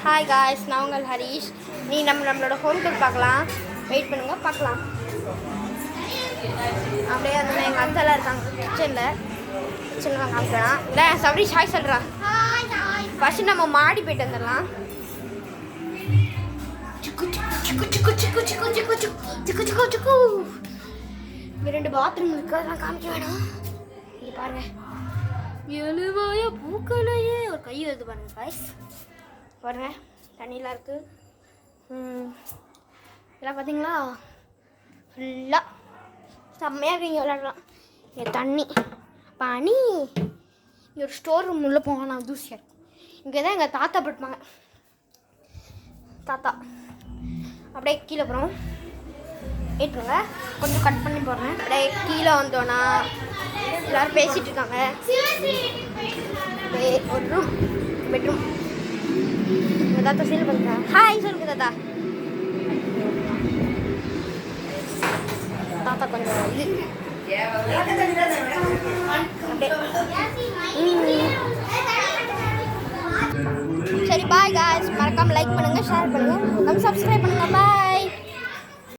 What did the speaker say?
Hi guys, நான் உங்கள் ஹரீஷ். நீ நம்மளோட ஹோம் டூர் பார்க்கலாம். வெயிட் பண்ணுங்க, பார்க்கலாம். அப்படியே வந்து எங்கள் அத்தெல்லாம் இருக்காங்க கிச்சனில் காமிக்கலாம். இல்லை சபரீஷ் ஹாய் சொல்கிறான். ஃபஸ்ட்டு நம்ம மாடி போயிட்டு வந்துடலாம். இங்கே 2 பாத்ரூம் இருக்கு, அதெல்லாம் காமிக்க வேணாம். இங்கே பாருங்க, எழுவாய பூக்களையே ஒரு கை வருது பாருங்க காய்ஸ். பாருங்க தண்ணியெலாம் இருக்குது. இதெல்லாம் பார்த்தீங்களா, ஃபுல்லாக செம்மையாக இருக்குது. இங்கே விளையாடலாம். இங்கே தண்ணி பனி. இங்கே ஒரு ஸ்டோர் ரூம் உள்ளே போங்க, நான் தூசியாக இருக்கும். இங்கே தான் எங்கள் தாத்தா படுப்பாங்க. தாத்தா அப்படியே கீழே போகிறோம். ஏற்றுங்க, கொஞ்சம் கட் பண்ணி போடுறேன். அப்படியே கீழே வந்தோன்னா எல்லோரும் பேசிகிட்டு இருக்காங்க. ஒரு ரூம், பெட்ரூம். எங்கள் தாத்தா சீல் பண்ணுறேன். ஹாய் சொல்லுங்க தாத்தா. தாத்தா கொஞ்சம் இது சரி பாய் காய்ஸ். மறக்காமல் லைக் பண்ணுங்கள், ஷேர் பண்ணுங்கள், நம்ம சப்ஸ்கிரைப் பண்ணுங்கள். பாய்.